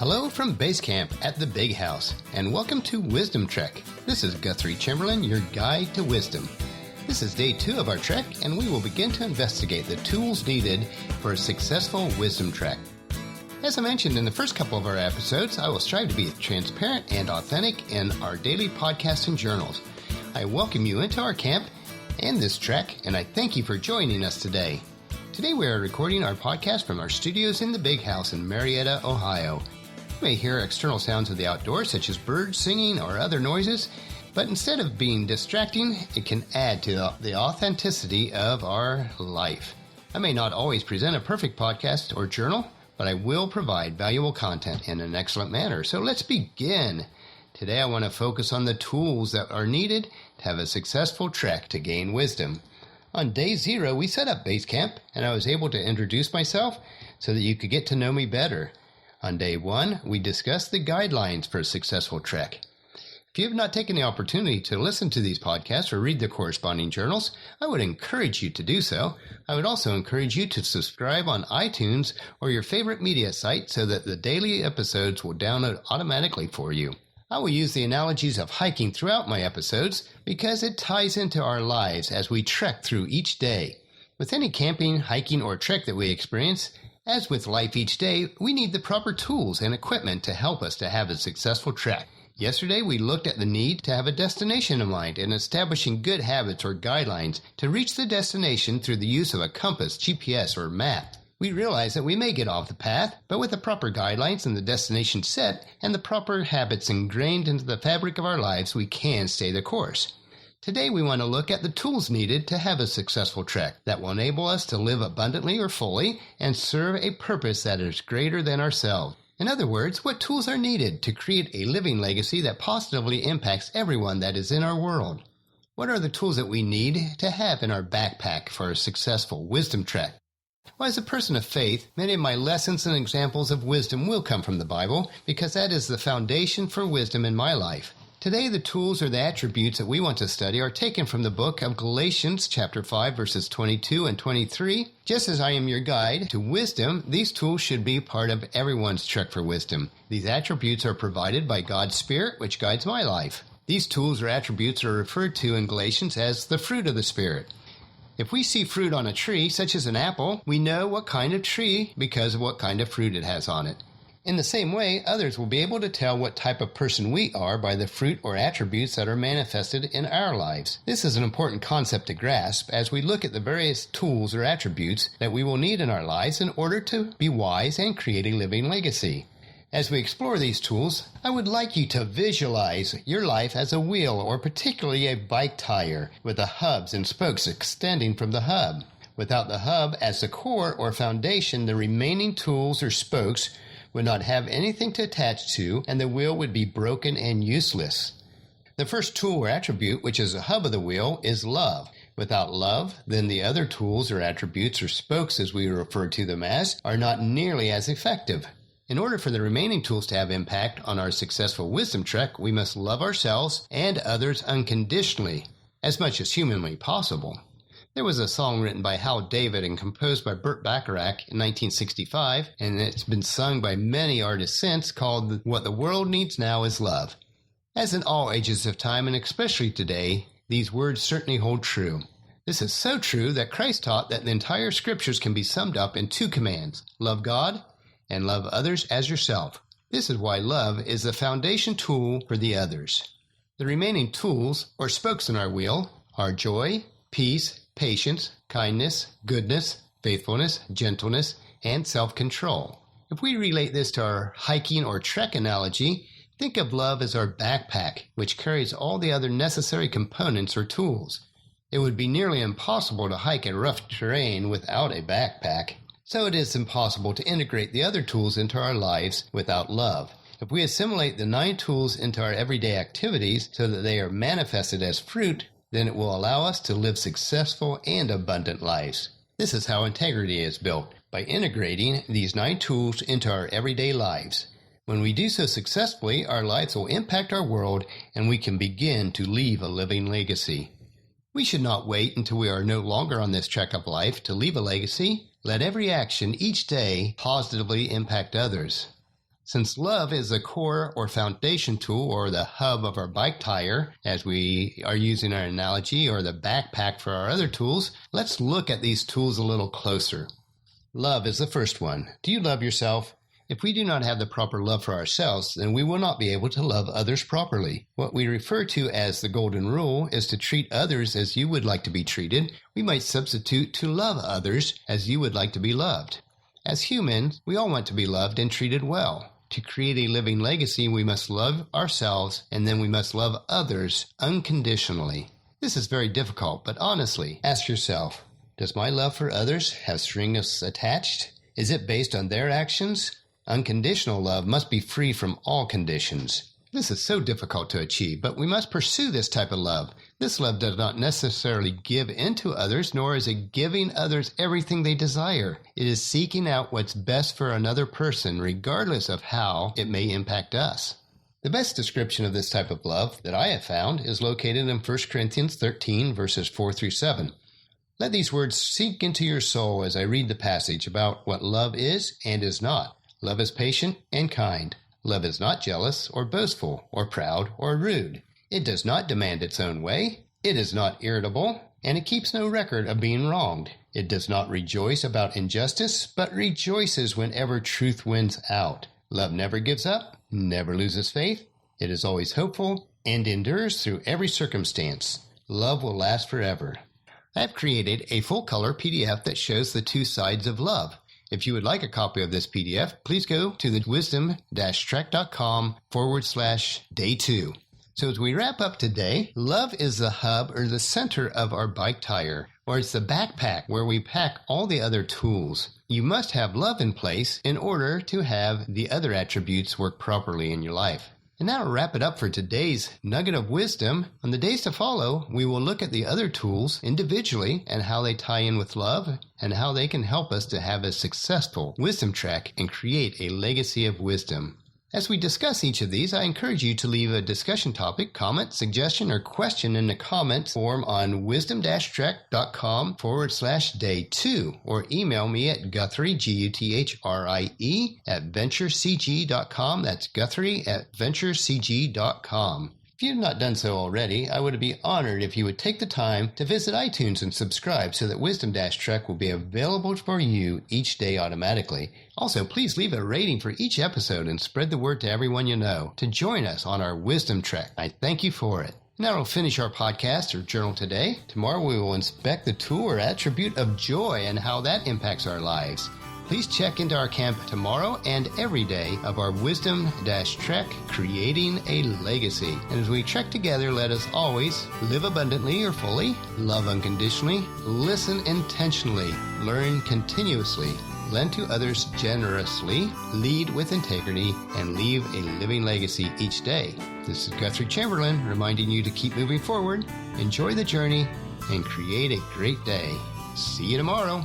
Hello from Base Camp at the Big House, and welcome to Wisdom Trek. This is Guthrie Chamberlain, your guide to wisdom. This is day 2 of our trek, and we will begin to investigate the tools needed for a successful wisdom trek. As I mentioned in the first couple of our episodes, I will strive to be transparent and authentic in our daily podcasts and journals. I welcome you into our camp and this trek, and I thank you for joining us today. Today we are recording our podcast from our studios in the Big House in Marietta, Ohio. You may hear external sounds of the outdoors, such as birds singing or other noises, but instead of being distracting, it can add to the authenticity of our life. I may not always present a perfect podcast or journal, but I will provide valuable content in an excellent manner. So let's begin. Today I want to focus on the tools that are needed to have a successful trek to gain wisdom. On day 0, we set up base camp, and I was able to introduce myself so that you could get to know me better. On day 1, we discussed the guidelines for a successful trek. If you have not taken the opportunity to listen to these podcasts or read the corresponding journals, I would encourage you to do so. I would also encourage you to subscribe on iTunes or your favorite media site so that the daily episodes will download automatically for you. I will use the analogies of hiking throughout my episodes because it ties into our lives as we trek through each day. With any camping, hiking, or trek that we experience, as with life each day, we need the proper tools and equipment to help us to have a successful trek. Yesterday, we looked at the need to have a destination in mind and establishing good habits or guidelines to reach the destination through the use of a compass, GPS, or map. We realize that we may get off the path, but with the proper guidelines and the destination set and the proper habits ingrained into the fabric of our lives, we can stay the course. Today we want to look at the tools needed to have a successful trek that will enable us to live abundantly or fully and serve a purpose that is greater than ourselves. In other words, what tools are needed to create a living legacy that positively impacts everyone that is in our world? What are the tools that we need to have in our backpack for a successful wisdom trek? Well, as a person of faith, many of my lessons and examples of wisdom will come from the Bible because that is the foundation for wisdom in my life. Today, the tools or the attributes that we want to study are taken from the book of Galatians chapter 5, verses 22 and 23. Just as I am your guide to wisdom, these tools should be part of everyone's trek for wisdom. These attributes are provided by God's Spirit, which guides my life. These tools or attributes are referred to in Galatians as the fruit of the Spirit. If we see fruit on a tree, such as an apple, we know what kind of tree because of what kind of fruit it has on it. In the same way, others will be able to tell what type of person we are by the fruit or attributes that are manifested in our lives. This is an important concept to grasp as we look at the various tools or attributes that we will need in our lives in order to be wise and create a living legacy. As we explore these tools, I would like you to visualize your life as a wheel or particularly a bike tire with the hubs and spokes extending from the hub. Without the hub as the core or foundation, the remaining tools or spokes would not have anything to attach to, and the wheel would be broken and useless. The first tool or attribute, which is the hub of the wheel, is love. Without love, then the other tools or attributes or spokes, as we refer to them as, are not nearly as effective. In order for the remaining tools to have impact on our successful wisdom trek, we must love ourselves and others unconditionally, as much as humanly possible. There was a song written by Hal David and composed by Burt Bacharach in 1965, and it's been sung by many artists since, called What the World Needs Now is Love. As in all ages of time, and especially today, these words certainly hold true. This is so true that Christ taught that the entire scriptures can be summed up in 2 commands: love God and love others as yourself. This is why love is the foundation tool for the others. The remaining tools, or spokes in our wheel, are joy, peace, patience, kindness, goodness, faithfulness, gentleness, and self-control. If we relate this to our hiking or trek analogy, think of love as our backpack, which carries all the other necessary components or tools. It would be nearly impossible to hike in rough terrain without a backpack. So it is impossible to integrate the other tools into our lives without love. If we assimilate the 9 tools into our everyday activities so that they are manifested as fruit, then it will allow us to live successful and abundant lives. This is how integrity is built, by integrating these 9 tools into our everyday lives. When we do so successfully, our lives will impact our world and we can begin to leave a living legacy. We should not wait until we are no longer on this trek of life to leave a legacy. Let every action each day positively impact others. Since love is the core or foundation tool or the hub of our bike tire, as we are using our analogy, or the backpack for our other tools, let's look at these tools a little closer. Love is the first one. Do you love yourself? If we do not have the proper love for ourselves, then we will not be able to love others properly. What we refer to as the golden rule is to treat others as you would like to be treated. We might substitute to love others as you would like to be loved. As humans, we all want to be loved and treated well. To create a living legacy, we must love ourselves, and then we must love others unconditionally. This is very difficult, but honestly, ask yourself, does my love for others have strings attached? Is it based on their actions? Unconditional love must be free from all conditions. This is so difficult to achieve, but we must pursue this type of love. This love does not necessarily give into others, nor is it giving others everything they desire. It is seeking out what's best for another person, regardless of how it may impact us. The best description of this type of love that I have found is located in 1 Corinthians 13, verses 4 through 7. Let these words sink into your soul as I read the passage about what love is and is not. Love is patient and kind. Love is not jealous or boastful or proud or rude. It does not demand its own way. It is not irritable, and it keeps no record of being wronged. It does not rejoice about injustice, but rejoices whenever truth wins out. Love never gives up, never loses faith. It is always hopeful and endures through every circumstance. Love will last forever. I have created a full-color PDF that shows the two sides of love. If you would like a copy of this PDF, please go to the wisdom-trek.com/day 2. So as we wrap up today, love is the hub or the center of our bike tire, or it's the backpack where we pack all the other tools. You must have love in place in order to have the other attributes work properly in your life. And that'll wrap it up for today's nugget of wisdom. On the days to follow, we will look at the other tools individually and how they tie in with love and how they can help us to have a successful wisdom trek and create a legacy of wisdom. As we discuss each of these, I encourage you to leave a discussion topic, comment, suggestion, or question in the comments form on wisdom-trek.com/day 2 or email me at Guthrie, Guthrie, @venturecg.com. That's Guthrie@venturecg.com. If you have not done so already, I would be honored if you would take the time to visit iTunes and subscribe so that Wisdom-Trek will be available for you each day automatically. Also, please leave a rating for each episode and spread the word to everyone you know to join us on our Wisdom Trek. I thank you for it. Now we'll finish our podcast or journal today. Tomorrow we will inspect the tool or attribute of joy and how that impacts our lives. Please check into our camp tomorrow and every day of our Wisdom-Trek, Creating a Legacy. And as we trek together, let us always live abundantly or fully, love unconditionally, listen intentionally, learn continuously, lend to others generously, lead with integrity, and leave a living legacy each day. This is Guthrie Chamberlain reminding you to keep moving forward, enjoy the journey, and create a great day. See you tomorrow.